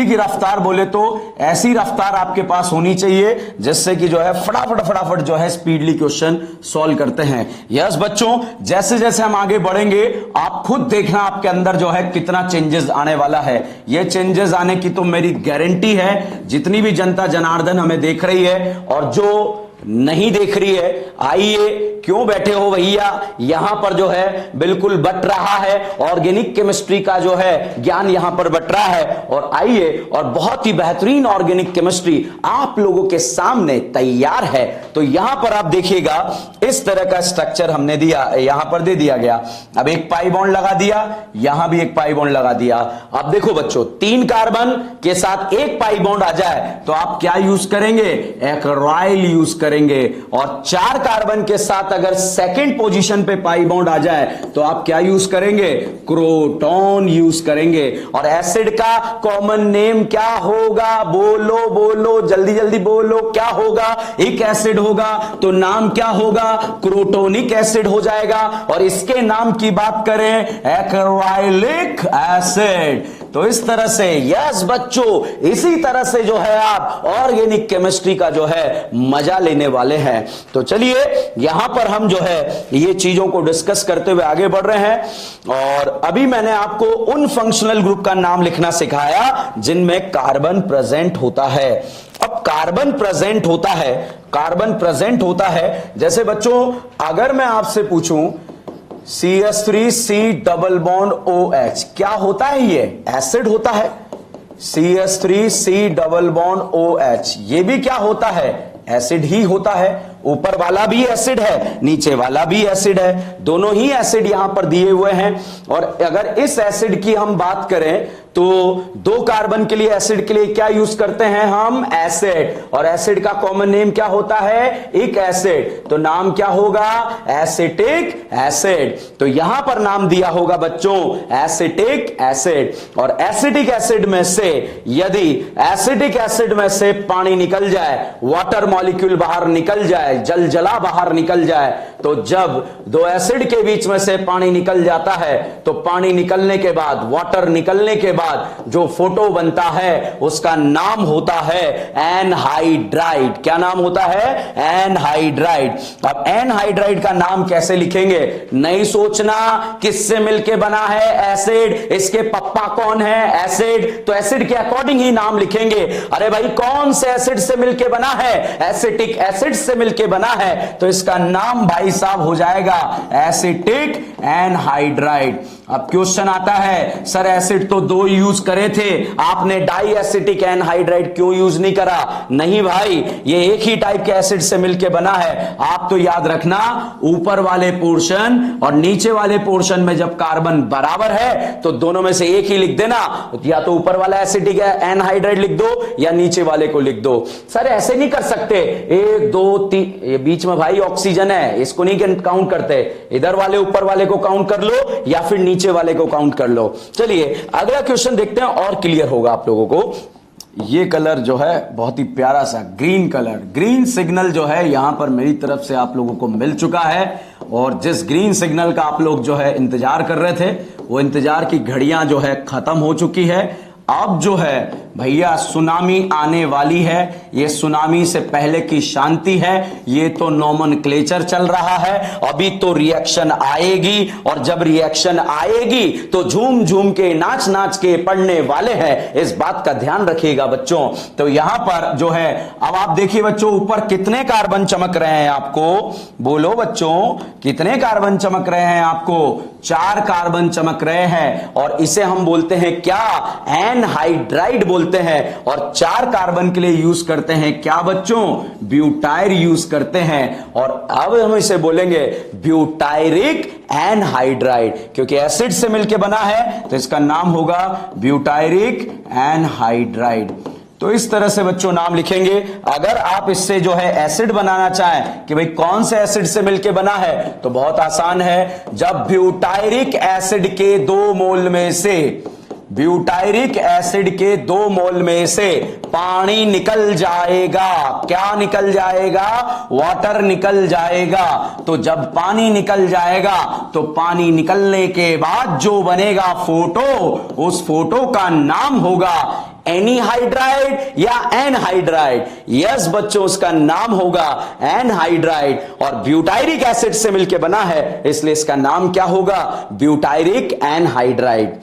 की रफ्तार बोले तो ऐसी रफ्तार आपके पास होनी चाहिए जिससे कि जो है फटाफट जो है स्पीडली क्वेश्चन सॉल्व करते हैं। यस बच्चों, जैसे जैसे हम आगे बढ़ेंगे आप खुद देखना आपके अंदर जो है कितना चेंजेस आने वाला है। ये चेंजेस आने की तो मेरी गारंटी है। जितनी भी जनता जनार्दन हमें देख रही है और जो नहीं देख रही है? आइए, क्यों बैठे हो भैया? यहां पर जो है बिल्कुल बट रहा है, ऑर्गेनिक केमिस्ट्री का जो है ज्ञान यहां पर बट रहा है। और आइए, और बहुत ही बेहतरीन ऑर्गेनिक केमिस्ट्री आप लोगों के सामने तैयार है। तो यहां पर आप देखिएगा, इस तरह का स्ट्रक्चर हमने दिया, यहां पर दे दिया गया। अब एक पाई बॉन्ड लगा दिया, यहां भी एक पाई बॉन्ड लगा दिया। अब देखो बच्चों, 3 कार्बन के साथ एक पाई बॉन्ड आ जाए तो आप क्या यूज करेंगे? एक्राइल यूज करेंगे। और 4 कार्बन के साथ अगर सेकंड पोजीशन पे पाई बॉन्ड आ जाए तो आप क्या यूज करेंगे? क्रोटॉन यूज करेंगे। और एसिड का कॉमन नेम क्या होगा? बोलो बोलो, जल्दी जल्दी बोलो, क्या होगा? एक एसिड होगा तो नाम क्या होगा? क्रोटोनिक एसिड हो जाएगा। और इसके नाम की बात करें, एक्राइलिक एसिड। तो इस तरह से, यस बच्चों, इसी तरह से जो है आप ऑर्गेनिक केमिस्ट्री का जो है मजा लेने वाले हैं। तो चलिए, यहां पर हम जो है ये चीजों को डिस्कस करते हुए आगे बढ़ रहे हैं। और अभी मैंने आपको उन फंक्शनल ग्रुप का नाम लिखना सिखाया जिनमें कार्बन प्रेजेंट होता है। अब कार्बन प्रेजेंट होता है, कार्बन प्रेजेंट होता है, जैसे बच्चों अगर मैं आपसे पूछूं CH3C डबल बॉन्ड OH, क्या होता है? ये एसिड होता है। CH3C डबल बॉन्ड OH, ये भी क्या होता है? एसिड ही होता है। ऊपर वाला भी एसिड है, नीचे वाला भी एसिड है, दोनों ही एसिड यहां पर दिए हुए हैं। और अगर इस एसिड की हम बात करें तो 2 कार्बन के लिए एसिड के लिए क्या यूज करते हैं हम? एसिड। और एसिड का कॉमन नेम क्या होता है? एक एसिड। तो नाम क्या होगा? Acetic acid. तो यहां पर नाम दिया होगा बच्चों एसिटिक एसिड। और एसिटिक एसिड में से यदि एसिटिक एसिड में से पानी निकल जाए, वाटर मॉलिक्यूल बाहर निकल जाए, जलजला बाहर निकल जाए, तो जब 2 एसिड के बीच में से पानी निकल जाता है तो पानी निकलने के बाद, वाटर निकलने के बाद जो फोटो बनता है उसका नाम होता है एनहाइड्राइड। क्या नाम होता है? एनहाइड्राइड। अब एनहाइड्राइड का नाम कैसे लिखेंगे? नहीं सोचना किससे मिलके बना है एसिड, इसके पप्पा कौन है? एसिड। तो एसिड के अकॉर्डिंग ही नाम लिखेंगे। अरे भाई, कौन से एसिड से मिलके बना है? एसिटिक एसिड से मिलके बना है, तो इसका नाम भाई साहब हो जाएगा एसिटिक एनहाइड्राइड। अब क्वेश्चन आता है, सर एसिड तो 2 यूज करे थे, आपने डाई एसिटिक एनहाइड्राइड क्यों यूज नहीं करा? नहीं भाई, ये एक ही टाइप के एसिड से मिलके बना है। आप तो याद रखना, ऊपर वाले पोर्शन और नीचे वाले पोर्शन में जब कार्बन बराबर है तो दोनों में से एक ही लिख देना। या तो ऊपर वाला एसिटिक एनहाइड्राइड लिख दो या नीचे वाले को लिख दो। सर ऐसे नहीं कर सकते, 1 2 3, ये बीच में भाई ऑक्सीजन है, इसको नहीं काउंट करते। इधर वाले ऊपर वाले को काउंट कर लो या फिर नीचे वाले को काउंट कर लो। चलिए अगला क्वेश्चन देखते हैं और क्लियर होगा आप लोगों को। ये कलर जो है बहुत ही प्यारा सा ग्रीन कलर, ग्रीन सिग्नल जो है यहां पर मेरी तरफ से आप लोगों को मिल चुका है। और जिस ग्रीन सिग्नल का आप लोग जो है इंतजार कर रहे थे, वो इंतजार की घड़ियां जो है खत्म हो चुकी है। अब जो है भैया सुनामी आने वाली है। ये सुनामी से पहले की शांति है। ये तो नोमेनक्लेचर चल रहा है, अभी तो रिएक्शन आएगी। और जब रिएक्शन आएगी तो झूम झूम के, नाच नाच के पढ़ने वाले हैं, इस बात का ध्यान रखिएगा बच्चों। तो यहां पर जो है, अब आप देखिए बच्चों, ऊपर कितने कार्बन चमक रहे हैं आपको? बोलो बच्चों, कितने कार्बन चमक रहे हैं आपको? 4 कार्बन चमक रहे हैं। और इसे हम बोलते हैं क्या? एनहाइड्राइड बोलते हैं। और 4 कार्बन के लिए यूज करते हैं क्या बच्चों? ब्यूटाइर यूज करते हैं। और अब हम इसे बोलेंगे ब्यूटायरिक एनहाइड्राइड, क्योंकि एसिड से मिलकर बना है तो इसका नाम होगा ब्यूटायरिक एनहाइड्राइड। तो इस तरह से बच्चों नाम लिखेंगे। अगर आप इससे जो है एसिड बनाना चाहें कि भाई कौन से एसिड से मिलके बना है, तो बहुत आसान है। जब ब्यूटायरिक एसिड के 2 मोल में से, ब्यूटायरिक एसिड के 2 मोल में से पानी निकल जाएगा। क्या निकल जाएगा? वाटर निकल जाएगा। तो जब पानी निकल जाएगा तो पानी निकलने के बाद जो बनेगा फोटो, उस फोटो का नाम होगा एनीहाइड्राइड या एनहाइड्राइड? यस बच्चों, उसका नाम होगा एनहाइड्राइड, और ब्यूटायरिक एसिड से मिलकर बना है, इसलिए इसका नाम क्या होगा? Butyric anhydride.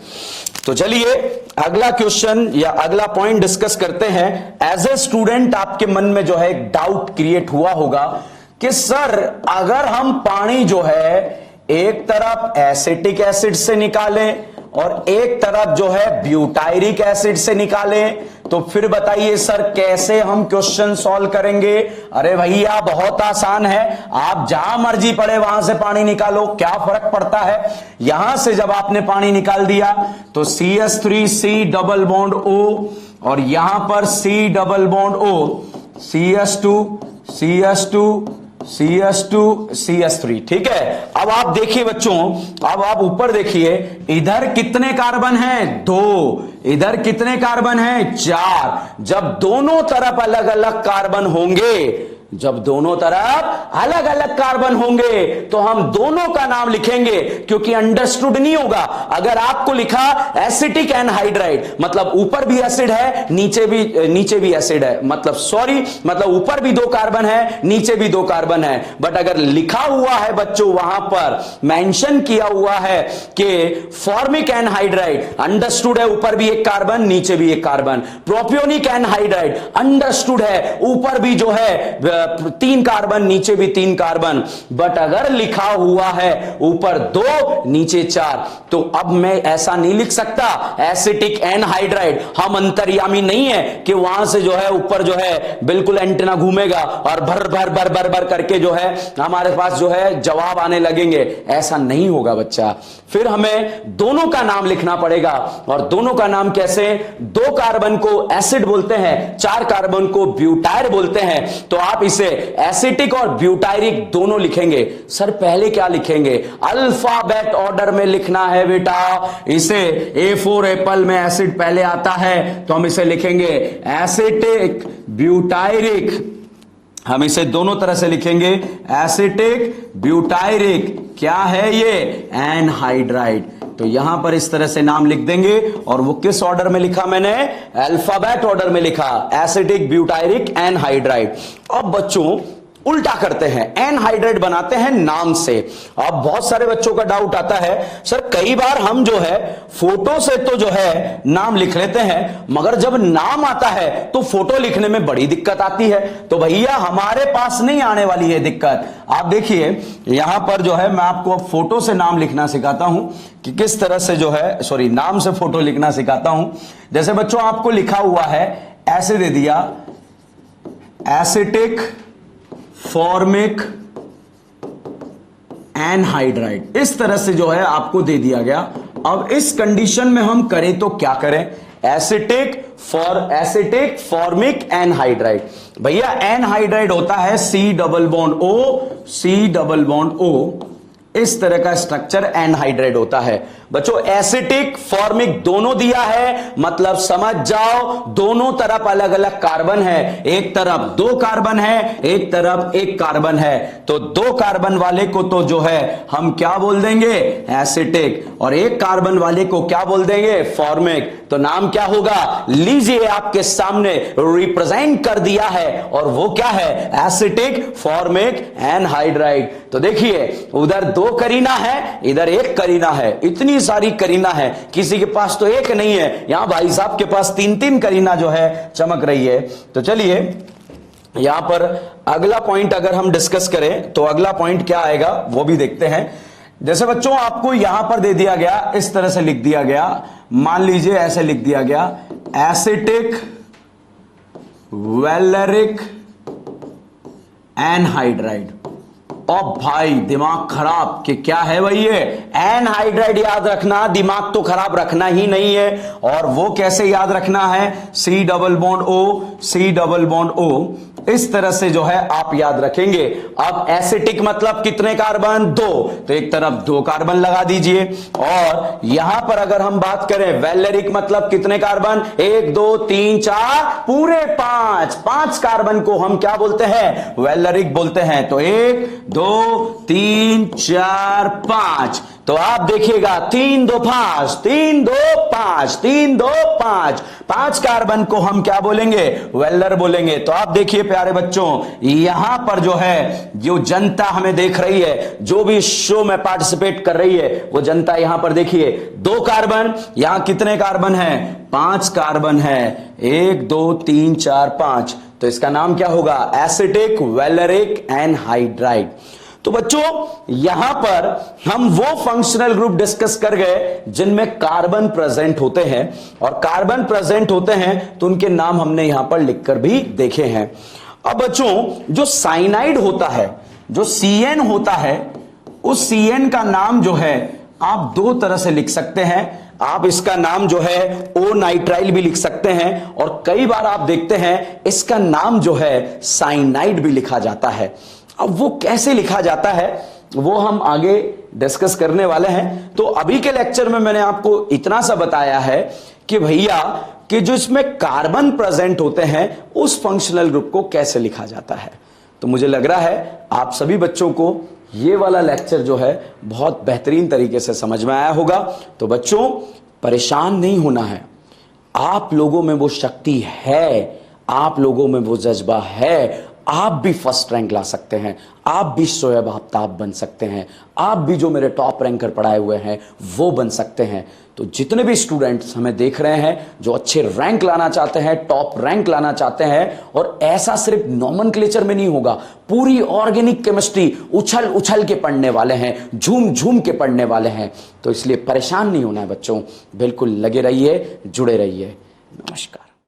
तो चलिए अगला क्वेश्चन या अगला पॉइंट डिस्कस करते हैं। एज ए स्टूडेंट आपके मन में जो है एक डाउट क्रिएट हुआ होगा कि सर अगर हम पानी जो है एक तरफ एसिटिक एसिड से निकालें और एक तरफ जो है ब्यूटायरिक एसिड से निकालें, तो फिर बताइए सर कैसे हम क्वेश्चन सॉल्व करेंगे? अरे भैया बहुत आसान है, आप जहां मर्जी पड़े वहां से पानी निकालो, क्या फर्क पड़ता है? यहां से जब आपने पानी निकाल दिया तो CH3C डबल बॉन्ड O और यहां पर C double bond O, CH2 CH2 CH2 CH3, ठीक है। अब आप देखिए बच्चों, अब आप ऊपर देखिए, इधर कितने कार्बन हैं? 2, इधर कितने कार्बन हैं? 4। जब दोनों तरफ अलग अलग कार्बन होंगे, जब दोनों तरफ अलग अलग कार्बन होंगे तो हम दोनों का नाम लिखेंगे, क्योंकि अंडरस्टूड नहीं होगा अगर आपको लिखा एसिटिक एनहाइड्राइड, मतलब ऊपर भी एसिड है नीचे भी एसिड है, मतलब ऊपर भी 2 कार्बन है नीचे भी 2 कार्बन है। बट अगर लिखा हुआ है बच्चों, वहां पर मेंशन किया हुआ है कि फॉर्मिक एनहाइड्राइड, अंडरस्टूड है ऊपर भी 1 कार्बन नीचे भी 1 कार्बन। प्रोपियोनिक एनहाइड्राइड, अंडरस्टूड है ऊपर भी जो है 3 कार्बन नीचे भी 3 कार्बन। बट अगर लिखा हुआ है ऊपर 2 नीचे 4, तो अब मैं ऐसा नहीं लिख सकता एसिटिक एनहाइड्राइड। हम अंतर्यामी नहीं है कि वहां से जो है ऊपर जो है बिल्कुल एंटेना घूमेगा और भर भर भर भर भर करके जो है हमारे पास जो है जवाब आने लगेंगे, ऐसा नहीं होगा बच्चा। फिर हमें दोनों का नाम लिखना पड़ेगा, और दोनों का नाम कैसे? 2 कार्बन को एसिड बोलते हैं, 4 कार्बन को ब्यूटायर बोलते हैं। तो आप इसे एसिटिक और ब्यूटायरिक दोनों लिखेंगे। सर पहले क्या लिखेंगे? अल्फाबेट ऑर्डर में लिखना है बेटा। इसे A4 एप्पल में एसिड पहले आता है, तो हम इसे लिखेंगे एसिटिक ब्यूटायरिक। हम इसे दोनों तरह से लिखेंगे, एसिटिक ब्यूटायरिक। क्या है ये? एनहाइड्राइड। तो यहां पर इस तरह से नाम लिख देंगे, और वो किस ऑर्डर में लिखा मैंने? अल्फाबेट ऑर्डर में लिखा, एसिटिक ब्यूटायरिक एनहाइड्राइड। अब बच्चों उल्टा करते हैं, एनहाइड्राइड बनाते हैं नाम से। अब बहुत सारे बच्चों का डाउट आता है, सर कई बार हम जो है फोटो से तो जो है नाम लिख लेते हैं, मगर जब नाम आता है तो फोटो लिखने में बड़ी दिक्कत आती है। तो भैया हमारे पास नहीं आने वाली है दिक्कत। आप देखिए यहां पर जो है मैं आपको फोटो से नाम लिखना सिखाता हूं कि किस तरह से जो है नाम से फोटो लिखना सिखाता हूं। जैसे बच्चों आपको लिखा हुआ है, ऐसे दे दिया एसिटिक फॉर्मिक एनहाइड्राइड, इस तरह से जो है आपको दे दिया गया। अब इस कंडीशन में हम करें तो क्या करें? Acetic formic anhydride. भैया एनहाइड्राइड होता है C डबल बॉन्ड O, इस तरह का स्ट्रक्चर एनहाइड्राइड होता है। बच्चों एसिटिक फॉर्मिक दोनों दिया है, मतलब समझ जाओ दोनों तरफ अलग अलग कार्बन है, एक तरफ 2 कार्बन है एक तरफ 1 कार्बन है। तो 2 कार्बन वाले को तो जो है हम क्या बोल देंगे? एसिटिक, और 1 कार्बन वाले को क्या बोल देंगे? फॉर्मिक। तो नाम क्या होगा? लीजिए आपके सामने रिप्रेजेंट कर दिया है, और वो क्या है? Acetic formic anhydride. तो देखिए उधर 2 करीना है, इधर 1 करीना है, इतनी सारी करीना है, किसी के पास तो 1 नहीं है, यहां भाई साहब के पास 3-3 करीना जो है चमक रही है। तो चलिए यहां पर अगला पॉइंट अगर हम डिस्कस करें तो अगला पॉइंट क्या आएगा वो भी देखते हैं। जैसे बच्चों आपको यहां पर दे दिया गया, इस तरह से लिख दिया गया, मान लीजिए ऐसे लिख दिया गया एसिटिक वैलेरिक एनहाइड्राइड। और भाई दिमाग खराब कि क्या है भाई ये एनहाइड्राइड, याद रखना, दिमाग तो खराब रखना ही नहीं है। और वो कैसे याद रखना है? C डबल बॉन्ड O, इस तरह से जो है आप याद रखेंगे। अब एसिटिक मतलब कितने कार्बन? 2, तो एक तरफ 2 कार्बन लगा दीजिए। और यहां पर अगर हम बात करें वैलेरिक मतलब कितने कार्बन? 1 2 3 4 पूरे 5 कार्बन को हम क्या बोलते हैं? वैलेरिक बोलते हैं। तो 1 2 3 4 5। तो आप देखिएगा 3 2 5, 3 2 5, 3 2 5, 5 कार्बन को हम क्या बोलेंगे? वेल्डर बोलेंगे। तो आप देखिए प्यारे बच्चों, यहां पर जो है, जो जनता हमें देख रही है, जो भी शो में पार्टिसिपेट कर रही है, वो जनता यहां पर देखिए 2 कार्बन, यहां कितने कार्बन है? 5 कार्बन है। 1 2 3 4 5। तो इसका नाम क्या होगा? Acetic valeric anhydride. तो बच्चों यहां पर हम वो फंक्शनल ग्रुप डिस्कस कर गए जिनमें कार्बन प्रेजेंट होते हैं, और कार्बन प्रेजेंट होते हैं तो उनके नाम हमने यहां पर लिखकर भी देखे हैं। अब बच्चों जो साइनाइड होता है, जो CN होता है, उस CN का नाम जो है आप 2 तरह से लिख सकते हैं। आप इसका नाम जो है ओ नाइट्राइल भी लिख सकते हैं, और कई बार आप देखते हैं इसका नाम जो है साइनाइड भी लिखा जाता है। अब वो कैसे लिखा जाता है वो हम आगे डिस्कस करने वाले हैं। तो अभी के लेक्चर में मैंने आपको इतना सा बताया है कि भैया कि जो इसमें कार्बन प्रेजेंट होते हैं उस फंक्शनल ग्रुप को कैसे लिखा जाता है। तो मुझे लग रहा है आप सभी बच्चों को ये वाला लेक्चर जो है बहुत बेहतरीन तरीके से समझ में आया होगा। तो बच्चों परेशान नहीं होना है, आप लोगों में वो शक्ति है, आप लोगों में वो जज्बा है, आप भी फर्स्ट रैंक ला सकते हैं, आप भी शोएब आफ्ताब बन सकते हैं, आप भी जो मेरे टॉप रैंकर पढ़ाए हुए हैं वो बन सकते हैं। तो जितने भी स्टूडेंट्स हमें देख रहे हैं जो अच्छे रैंक लाना चाहते हैं, टॉप रैंक लाना चाहते हैं, और ऐसा सिर्फ नॉमेनक्लेचर में नहीं होगा, पूरी ऑर्गेनिक केमिस्ट्री उछल उछल के पढ़ने वाले हैं, झूम झूम के पढ़ने वाले हैं। तो इसलिए परेशान नहीं होना है बच्चों, बिल्कुल लगे रहिए, जुड़े रहिए। नमस्कार।